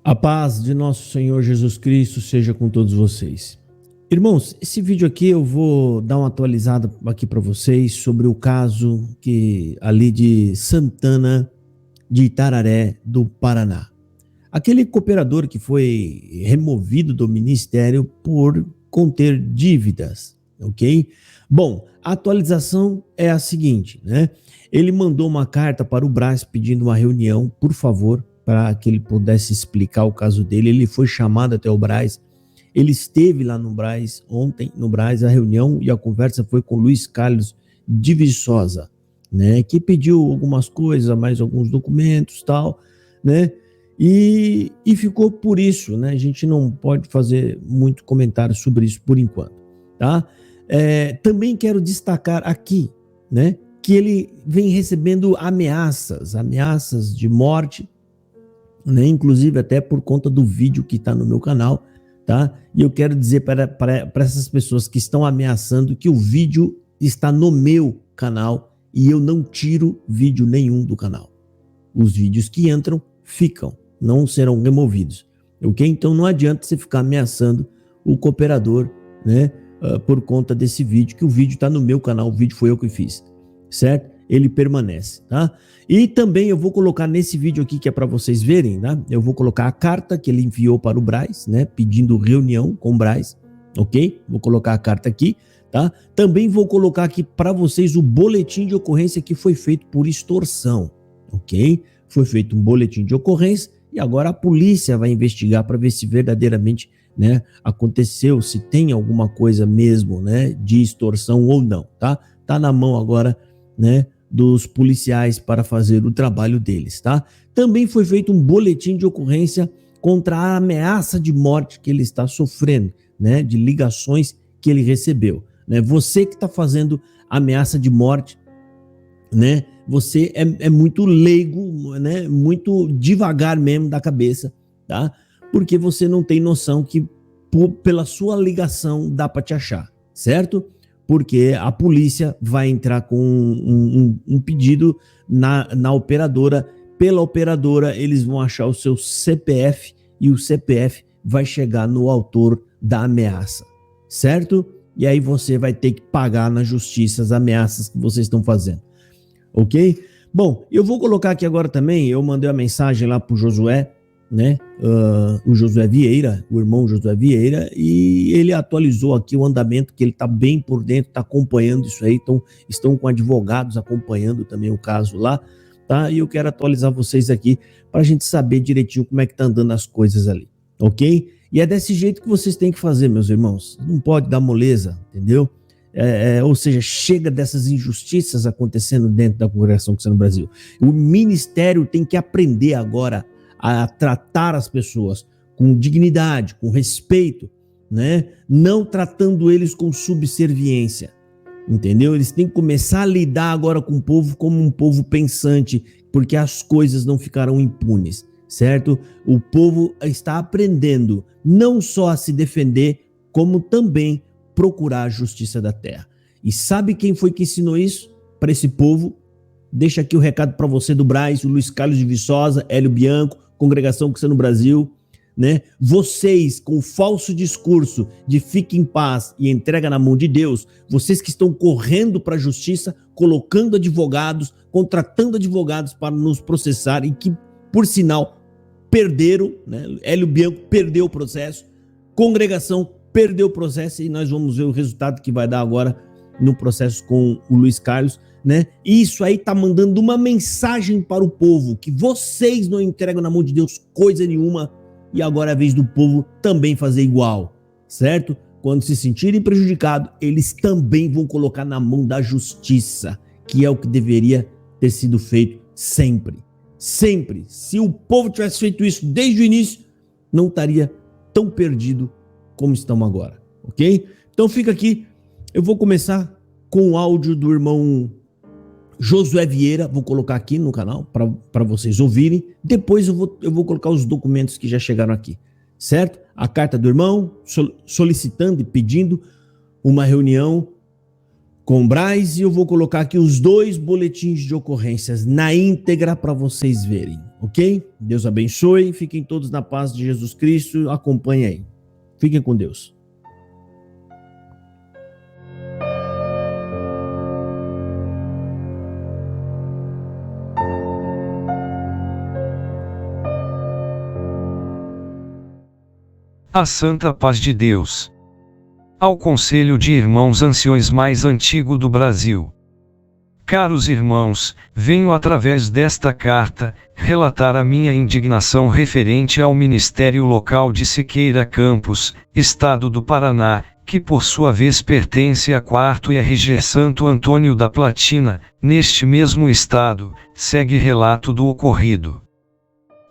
A paz de nosso Senhor Jesus Cristo seja com todos vocês. Irmãos, esse vídeo aqui eu vou dar uma atualizada aqui para vocês sobre o caso ali de Santana de Itararé, do Paraná. Aquele cooperador que foi removido do ministério por conter dívidas, ok? Bom, a atualização é a seguinte, né? Ele mandou uma carta para o Brás pedindo uma reunião, por favor, para que ele pudesse explicar o caso dele. Ele foi chamado até o Brás, ele esteve lá no Brás, ontem no Brás, a reunião e a conversa foi com Luiz Carlos de Viçosa, né, que pediu algumas coisas, mais alguns documentos, tal, né, e ficou por isso, né, a gente não pode fazer muito comentário sobre isso por enquanto, tá? Também quero destacar aqui, né, que ele vem recebendo ameaças de morte, né, inclusive até por conta do vídeo que está no meu canal, tá? E eu quero dizer para essas pessoas que estão ameaçando que o vídeo está no meu canal e eu não tiro vídeo nenhum do canal. Os vídeos que entram ficam, não serão removidos, ok? Então não adianta você ficar ameaçando o cooperador, né, por conta desse vídeo, que o vídeo está no meu canal, o vídeo foi eu que fiz, certo? Ele permanece, tá? E também eu vou colocar nesse vídeo aqui, que é para vocês verem, tá? Eu vou colocar a carta que ele enviou para o Brás, né? Pedindo reunião com o Brás, ok? Vou colocar a carta aqui, tá? Também vou colocar aqui para vocês o boletim de ocorrência que foi feito por extorsão, ok? Foi feito um boletim de ocorrência e agora a polícia vai investigar para ver se verdadeiramente, né, aconteceu, se tem alguma coisa mesmo, né, de extorsão ou não, tá? Tá na mão agora, né, dos policiais para fazer o trabalho deles, tá? Também foi feito um boletim de ocorrência contra a ameaça de morte que ele está sofrendo, né? De ligações que ele recebeu, né? Você que está fazendo ameaça de morte, né? Você é muito leigo, né? Muito devagar mesmo da cabeça, tá? Porque você não tem noção que pela sua ligação dá para te achar, certo? Porque a polícia vai entrar com um pedido na operadora. Pela operadora, eles vão achar o seu CPF e o CPF vai chegar no autor da ameaça, certo? E aí você vai ter que pagar na justiça as ameaças que vocês estão fazendo, ok? Bom, eu vou colocar aqui agora também, eu mandei uma mensagem lá pro Josué, né, o Josué Vieira, o irmão Josué Vieira, e ele atualizou aqui o andamento, que ele está bem por dentro, está acompanhando isso aí, estão com advogados acompanhando também o caso lá, tá? E eu quero atualizar vocês aqui para a gente saber direitinho como é que tá andando as coisas ali, ok? E é desse jeito que vocês têm que fazer, meus irmãos, não pode dar moleza, entendeu? Ou seja, chega dessas injustiças acontecendo dentro da congregação cristã no Brasil. O ministério tem que aprender agora a tratar as pessoas com dignidade, com respeito, né? Não tratando eles com subserviência, entendeu? Eles têm que começar a lidar agora com o povo como um povo pensante, porque as coisas não ficarão impunes, certo? O povo está aprendendo não só a se defender, como também procurar a justiça da terra. E sabe quem foi que ensinou isso para esse povo? Deixa aqui o recado para você do Brás, o Luiz Carlos de Viçosa, Hélio Bianco, Congregação Cristã no Brasil, né? Vocês com o falso discurso de fique em paz e entrega na mão de Deus, vocês que estão correndo para a justiça, colocando advogados, contratando advogados para nos processar e que, por sinal, perderam, né? Hélio Bianco perdeu o processo, Congregação perdeu o processo e nós vamos ver o resultado que vai dar agora no processo com o Luiz Carlos, né? Isso aí tá mandando uma mensagem para o povo, que vocês não entregam na mão de Deus coisa nenhuma, e agora é a vez do povo também fazer igual, certo? Quando se sentirem prejudicados, eles também vão colocar na mão da justiça, que é o que deveria ter sido feito sempre. Sempre. Se o povo tivesse feito isso desde o início, não estaria tão perdido como estamos agora, ok? Então fica aqui, eu vou começar com o áudio do irmão Josué Vieira, vou colocar aqui no canal para vocês ouvirem. Depois eu vou colocar os documentos que já chegaram aqui, certo? A carta do irmão solicitando e pedindo uma reunião com o Brás, e eu vou colocar aqui os dois boletins de ocorrências na íntegra para vocês verem, ok? Deus abençoe, fiquem todos na paz de Jesus Cristo, acompanhem aí. Fiquem com Deus. A santa paz de Deus. Ao Conselho de Irmãos Anciões mais antigo do Brasil. Caros irmãos, venho através desta carta, relatar a minha indignação referente ao Ministério Local de Siqueira Campos, Estado do Paraná, que por sua vez pertence a 4º IRG Santo Antônio da Platina, neste mesmo estado, segue relato do ocorrido.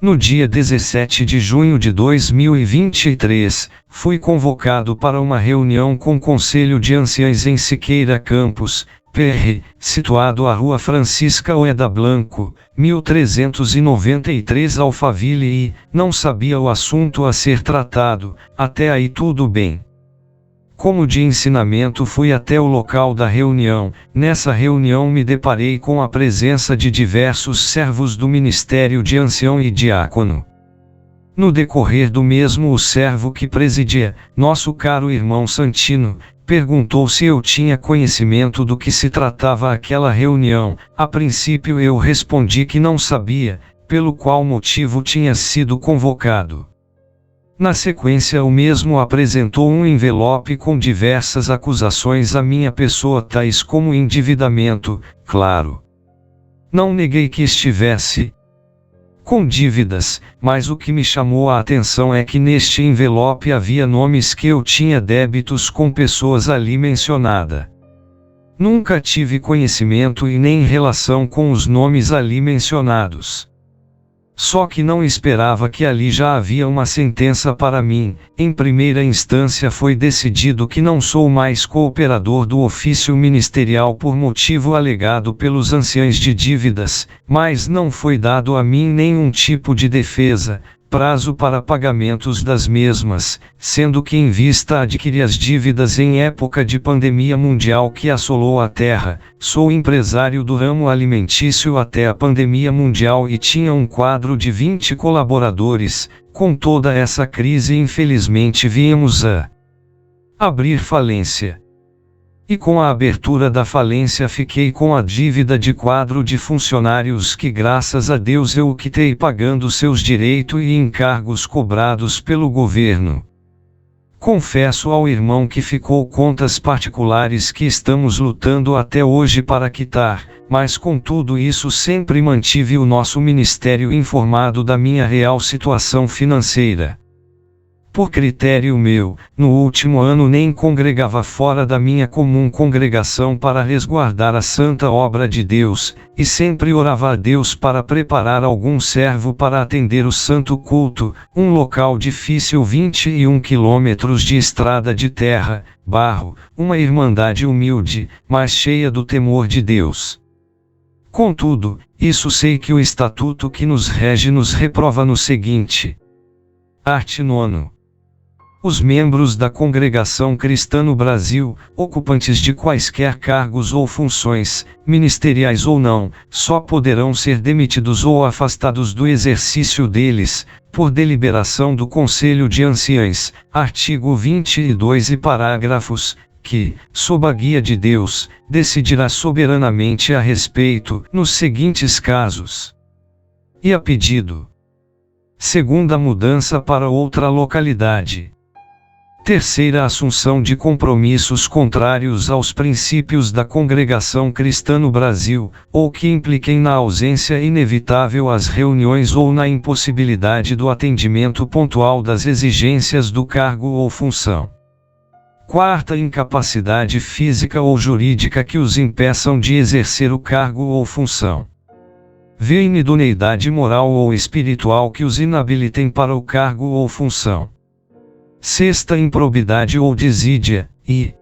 No dia 17 de junho de 2023, fui convocado para uma reunião com o Conselho de Anciães em Siqueira Campos, PR, situado à Rua Francisca Oeda Blanco, 1393 Alphaville e, não sabia o assunto a ser tratado, até aí tudo bem. Como de ensinamento fui até o local da reunião. Nessa reunião me deparei com a presença de diversos servos do Ministério de Ancião e Diácono. No decorrer do mesmo o servo que presidia, nosso caro irmão Santino, perguntou se eu tinha conhecimento do que se tratava aquela reunião. A princípio eu respondi que não sabia, pelo qual motivo tinha sido convocado. Na sequência o mesmo apresentou um envelope com diversas acusações à minha pessoa, tais como endividamento, claro. Não neguei que estivesse com dívidas, mas o que me chamou a atenção é que neste envelope havia nomes que eu tinha débitos com pessoas ali mencionadas. Nunca tive conhecimento e nem relação com os nomes ali mencionados. Só que não esperava que ali já havia uma sentença para mim. Em primeira instância foi decidido que não sou mais cooperador do ofício ministerial por motivo alegado pelos anciães de dívidas, mas não foi dado a mim nenhum tipo de defesa, prazo para pagamentos das mesmas, sendo que em vista adquiri as dívidas em época de pandemia mundial que assolou a Terra. Sou empresário do ramo alimentício até a pandemia mundial e tinha um quadro de 20 colaboradores. Com toda essa crise infelizmente viemos a abrir falência. E com a abertura da falência fiquei com a dívida de quadro de funcionários que graças a Deus eu quitei pagando seus direitos e encargos cobrados pelo governo. Confesso ao irmão que ficou contas particulares que estamos lutando até hoje para quitar, mas com tudo isso sempre mantive o nosso ministério informado da minha real situação financeira. Por critério meu, no último ano nem congregava fora da minha comum congregação para resguardar a santa obra de Deus, e sempre orava a Deus para preparar algum servo para atender o santo culto, um local difícil 21 quilômetros de estrada de terra, barro, uma irmandade humilde, mas cheia do temor de Deus. Contudo, isso sei que o estatuto que nos rege nos reprova no seguinte. Art. 9. Os membros da Congregação Cristã no Brasil, ocupantes de quaisquer cargos ou funções, ministeriais ou não, só poderão ser demitidos ou afastados do exercício deles, por deliberação do Conselho de Anciães, artigo 22 e parágrafos, que, sob a guia de Deus, decidirá soberanamente a respeito, nos seguintes casos. E a pedido. Segunda mudança para outra localidade. Terceira assunção de compromissos contrários aos princípios da Congregação Cristã no Brasil, ou que impliquem na ausência inevitável às reuniões ou na impossibilidade do atendimento pontual das exigências do cargo ou função. Quarta, incapacidade física ou jurídica que os impeçam de exercer o cargo ou função. V, inidoneidade moral ou espiritual que os inabilitem para o cargo ou função. Sexta, improbidade ou desídia, e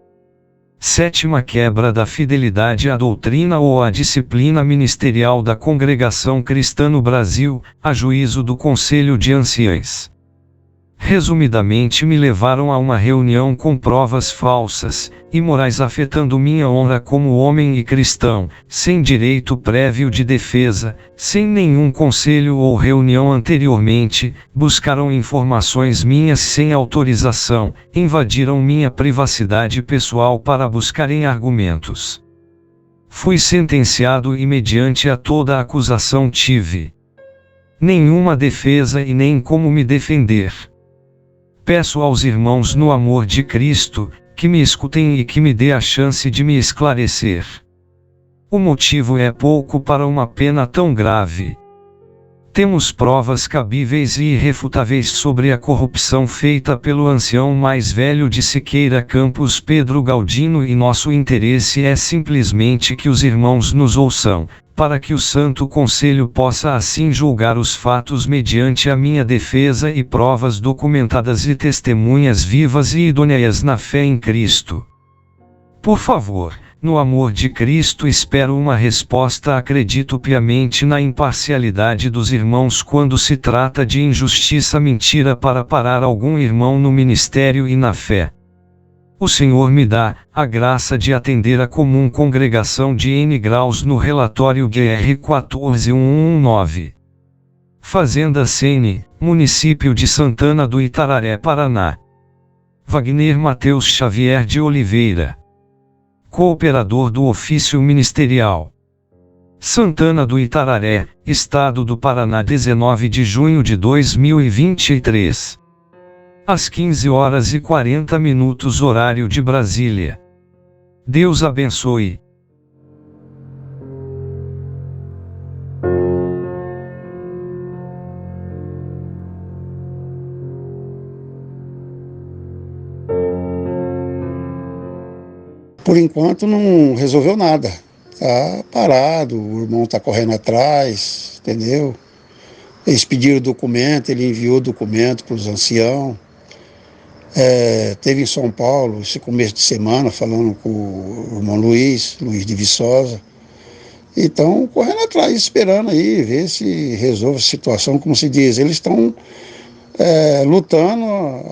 sétima, quebra da fidelidade à doutrina ou à disciplina ministerial da Congregação Cristã no Brasil, a juízo do Conselho de Anciães. Resumidamente, me levaram a uma reunião com provas falsas, imorais, afetando minha honra como homem e cristão, sem direito prévio de defesa, sem nenhum conselho ou reunião anteriormente, buscaram informações minhas sem autorização, invadiram minha privacidade pessoal para buscarem argumentos. Fui sentenciado e mediante a toda a acusação tive nenhuma defesa e nem como me defender. Peço aos irmãos no amor de Cristo, que me escutem e que me dê a chance de me esclarecer. O motivo é pouco para uma pena tão grave. Temos provas cabíveis e irrefutáveis sobre a corrupção feita pelo ancião mais velho de Siqueira Campos, Pedro Galdino, e nosso interesse é simplesmente que os irmãos nos ouçam, para que o Santo Conselho possa assim julgar os fatos mediante a minha defesa e provas documentadas e testemunhas vivas e idôneas na fé em Cristo. Por favor, no amor de Cristo, espero uma resposta. Acredito piamente na imparcialidade dos irmãos quando se trata de injustiça, mentira para parar algum irmão no ministério e na fé. O Senhor me dá a graça de atender a comum congregação de N graus no relatório GR 14119. Fazenda Sene, município de Santana do Itararé, Paraná. Wagner Mateus Xavier de Oliveira, cooperador do ofício ministerial. Santana do Itararé, Estado do Paraná, 19 de junho de 2023. Às 15h40, horário de Brasília. Deus abençoe. Por enquanto não resolveu nada. Tá parado, o irmão tá correndo atrás, entendeu? Eles pediram o documento, ele enviou o documento para os anciãos. Teve em São Paulo esse começo de semana falando com o irmão Luiz de Viçosa. Então, correndo atrás, esperando aí, ver se resolve a situação, como se diz. Eles estão lutando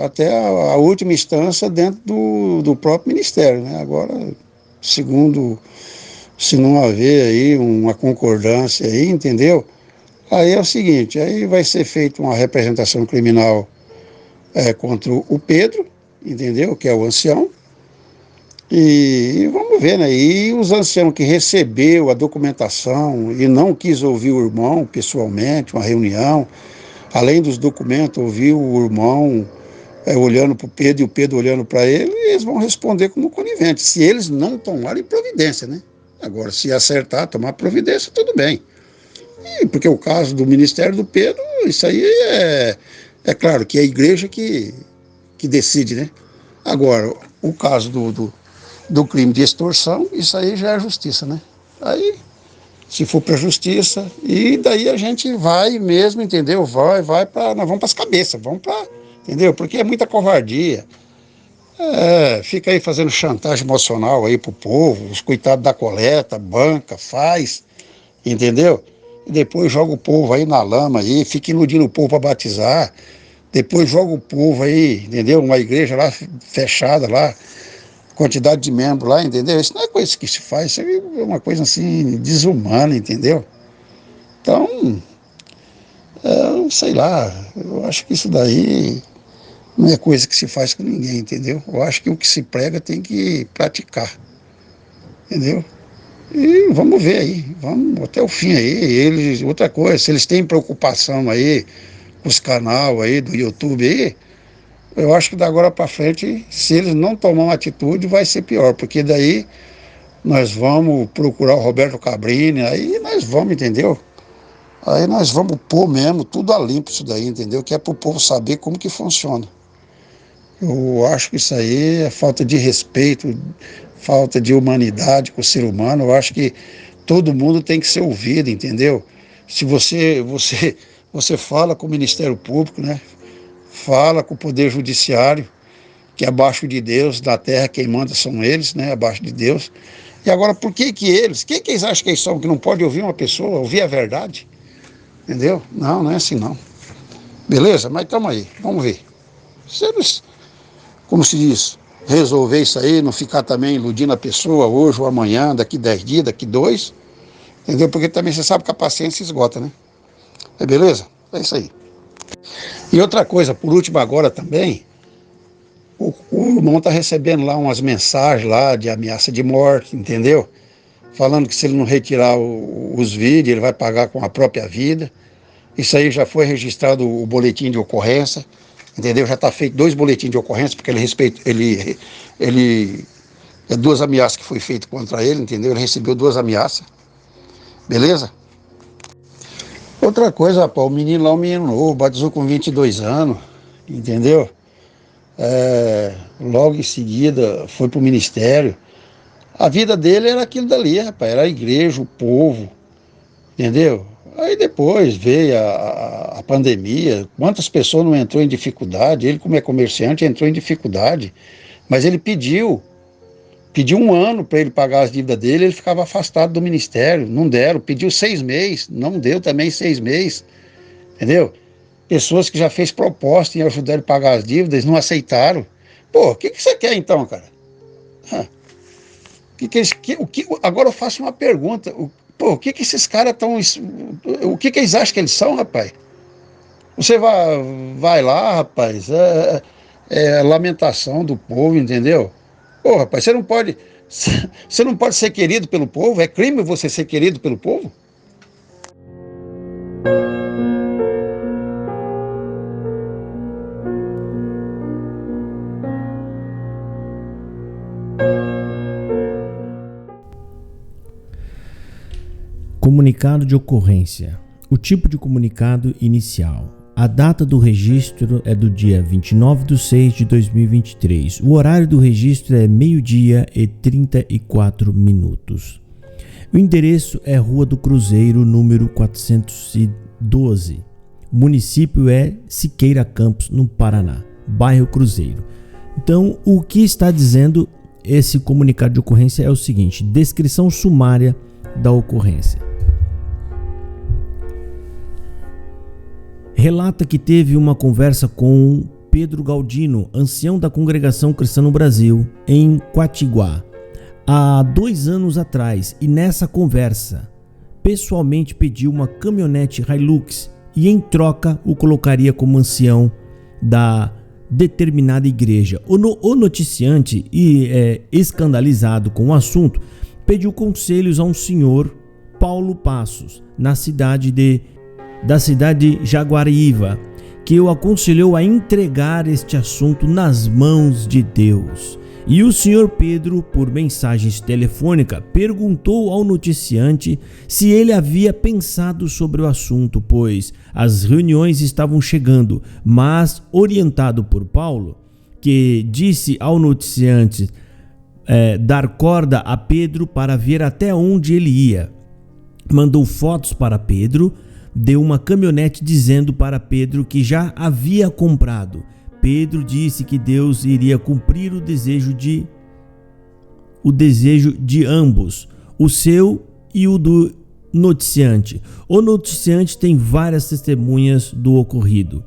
até a última instância dentro do próprio ministério, né? Agora, segundo, se não haver aí uma concordância aí, entendeu? Aí é o seguinte, aí vai ser feita uma representação criminal contra o Pedro, entendeu? Que é o ancião. E vamos ver, né? E os anciãos que recebeu a documentação e não quis ouvir o irmão pessoalmente, uma reunião, além dos documentos, ouviu o irmão olhando para o Pedro e o Pedro olhando para ele, e eles vão responder como coniventes, se eles não tomarem providência, né? Agora, se acertar, tomar providência, tudo bem. E porque o caso do ministério do Pedro, isso aí é claro que é a igreja que decide, né? Agora, o caso do crime de extorsão, isso aí já é justiça, né? Aí, se for para a justiça, e daí a gente vai mesmo, entendeu? Nós vamos para as cabeças, entendeu? Porque é muita covardia. Fica aí fazendo chantagem emocional aí pro povo, os coitados da coleta, banca, faz, entendeu? E depois joga o povo aí na lama aí, fica iludindo o povo para batizar, depois joga o povo aí, entendeu? Uma igreja lá fechada lá, quantidade de membros lá, entendeu? Isso não é coisa que se faz, isso é uma coisa assim desumana, entendeu? Então, sei lá, eu acho que isso daí não é coisa que se faz com ninguém, entendeu? Eu acho que o que se prega tem que praticar, entendeu? E vamos ver aí, vamos até o fim aí. Outra coisa, se eles têm preocupação aí com os canais aí do YouTube aí, eu acho que da agora para frente, se eles não tomar uma atitude, vai ser pior, porque daí nós vamos procurar o Roberto Cabrini, aí nós vamos, entendeu? Aí nós vamos pôr mesmo tudo a limpo isso daí, entendeu? Que é para o povo saber como que funciona. Eu acho que isso aí é falta de respeito, falta de humanidade com o ser humano. Eu acho que todo mundo tem que ser ouvido, entendeu? Se você fala com o Ministério Público, né? Fala com o Poder Judiciário, que é abaixo de Deus, da terra quem manda são eles, né? Abaixo de Deus. E agora, por que eles? Quem que eles acham que eles são? Que não pode ouvir uma pessoa, ouvir a verdade? Entendeu? Não é assim não. Beleza? Mas estamos aí, vamos ver. Se eles, como se diz, resolver isso aí, não ficar também iludindo a pessoa hoje ou amanhã, daqui 10 dias, daqui 2, entendeu? Porque também você sabe que a paciência esgota, né? É beleza? É isso aí. E outra coisa, por último agora também, o irmão está recebendo lá umas mensagens lá de ameaça de morte, entendeu? Falando que se ele não retirar os vídeos, ele vai pagar com a própria vida. Isso aí já foi registrado o boletim de ocorrência, entendeu? Já está feito 2 boletins de ocorrência, porque é 2 ameaças que foi feito contra ele, entendeu? Ele recebeu 2 ameaças, beleza? Outra coisa, rapaz, o menino lá, um menino novo, batizou com 22 anos, entendeu? Logo em seguida foi para o ministério. A vida dele era aquilo dali, rapaz, era a igreja, o povo, entendeu? Aí depois veio a pandemia, quantas pessoas não entrou em dificuldade, ele como é comerciante entrou em dificuldade, mas ele pediu 1 ano para ele pagar as dívidas dele, ele ficava afastado do ministério, não deram, pediu 6 meses, não deu também 6 meses, entendeu? Pessoas que já fez proposta em ajudar ele a pagar as dívidas, não aceitaram. Pô, o que você quer então, cara? Agora eu faço uma pergunta, o que esses caras estão... O que eles acham que eles são, rapaz? Você vai lá, rapaz, é lamentação do povo, entendeu? Pô, rapaz, você não pode ser querido pelo povo? É crime você ser querido pelo povo? Comunicado de ocorrência. O tipo de comunicado inicial. A data do registro é do dia 29/6/2023. O horário do registro é 12h34. O endereço é Rua do Cruzeiro, número 412. O município é Siqueira Campos, no Paraná, bairro Cruzeiro. Então, o que está dizendo esse comunicado de ocorrência é o seguinte: descrição sumária da ocorrência. Relata que teve uma conversa com Pedro Galdino, ancião da Congregação Cristã no Brasil, em Quatiguá, há 2 anos atrás, e nessa conversa, pessoalmente pediu uma caminhonete Hilux e em troca o colocaria como ancião da determinada igreja. O noticiante, escandalizado com o assunto, pediu conselhos a um senhor, Paulo Passos, da cidade de Jaguariúva, que o aconselhou a entregar este assunto nas mãos de Deus. E o senhor Pedro, por mensagens telefônicas, perguntou ao noticiante se ele havia pensado sobre o assunto, pois as reuniões estavam chegando, mas orientado por Paulo, que disse ao noticiante dar corda a Pedro para ver até onde ele ia. Mandou fotos para Pedro, deu uma caminhonete dizendo para Pedro que já havia comprado. Pedro disse que Deus iria cumprir o desejo de ambos, o seu e o do noticiante. O noticiante tem várias testemunhas do ocorrido,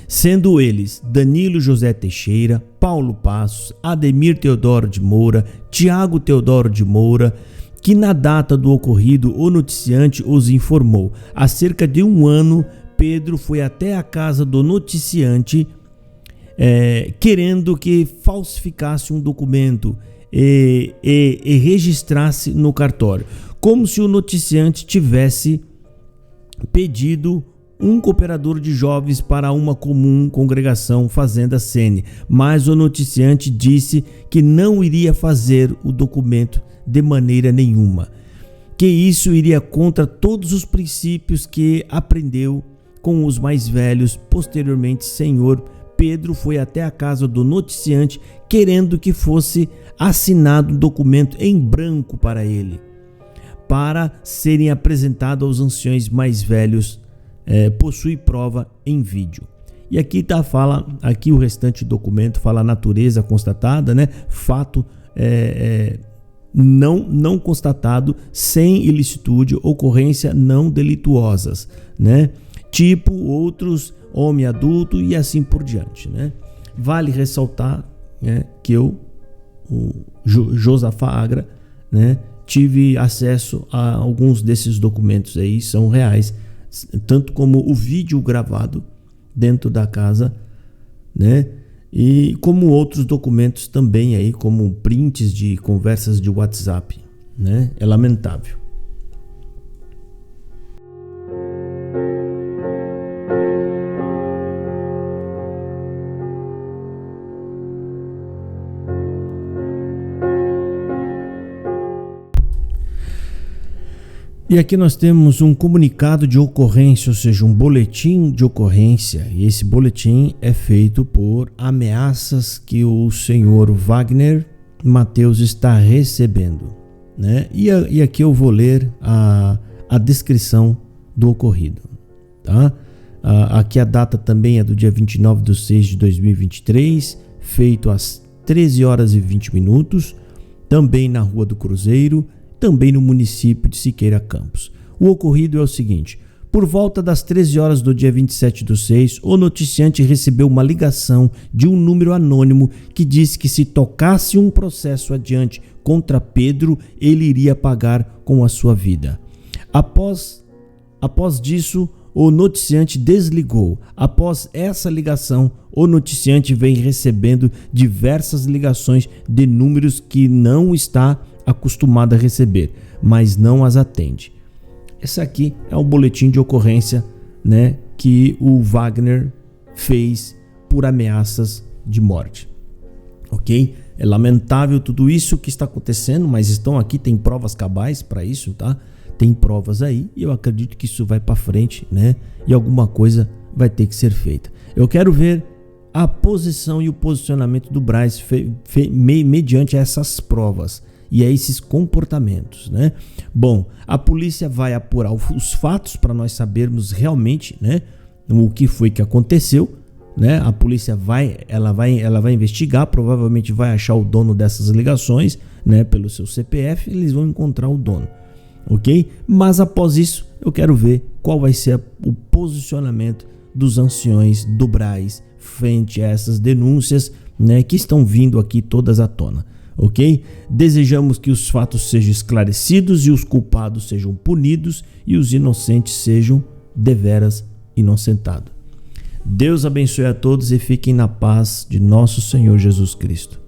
sendo eles Danilo José Teixeira, Paulo Passos, Ademir Teodoro de Moura, Tiago Teodoro de Moura, que na data do ocorrido o noticiante os informou. Há cerca de 1 ano, Pedro foi até a casa do noticiante querendo que falsificasse um documento e registrasse no cartório, como se o noticiante tivesse pedido um cooperador de jovens para uma comum congregação Fazenda Sene, mas o noticiante disse que não iria fazer o documento de maneira nenhuma, que isso iria contra todos os princípios que aprendeu com os mais velhos. Posteriormente, senhor Pedro foi até a casa do noticiante querendo que fosse assinado um documento em branco para ele, para serem apresentados aos anciões mais velhos. Possui prova em vídeo. E aqui aqui o restante do documento fala a natureza constatada, né? Fato não constatado, sem ilicitude, ocorrência não delituosas, né? Tipo outros, homem adulto e assim por diante, né? vale ressaltar, né, que eu, o Josafá Agra, né, tive acesso a alguns desses documentos aí, são reais, tanto como o vídeo gravado dentro da casa, né, e como outros documentos também aí, como prints de conversas de WhatsApp, né, é lamentável. E aqui nós temos um comunicado de ocorrência, ou seja, um boletim de ocorrência. E esse boletim é feito por ameaças que o senhor Wagner Mateus está recebendo, né? E aqui eu vou ler a descrição do ocorrido, tá? Aqui a data também é do dia 29/6/2023, feito às 13 horas e 20 minutos, também na Rua do Cruzeiro, também no município de Siqueira Campos. O ocorrido é o seguinte: por volta das 13 horas do dia 27/6, o noticiante recebeu uma ligação de um número anônimo que disse que se tocasse um processo adiante contra Pedro, ele iria pagar com a sua vida. Após disso, o noticiante desligou. Após essa ligação, o noticiante vem recebendo diversas ligações de números que não está acostumado a receber, mas não as atende. Esse aqui é o boletim de ocorrência, né, que o Wagner fez por ameaças de morte. Ok? É lamentável tudo isso que está acontecendo, mas estão aqui, tem provas cabais para isso, tá? Tem provas aí e eu acredito que isso vai para frente, né? E alguma coisa vai ter que ser feita. Eu quero ver a posição e o posicionamento do Braz mediante essas provas e a esses comportamentos, né? Bom, a polícia vai apurar os fatos para nós sabermos realmente, né, o que foi que aconteceu, né? A polícia vai investigar, provavelmente vai achar o dono dessas ligações, né, pelo seu CPF, eles vão encontrar o dono, ok? Mas após isso, eu quero ver qual vai ser o posicionamento dos anciões do Braz frente a essas denúncias, né, que estão vindo aqui todas à tona. Ok? Desejamos que os fatos sejam esclarecidos e os culpados sejam punidos e os inocentes sejam deveras inocentados. Deus abençoe a todos e fiquem na paz de nosso Senhor Jesus Cristo.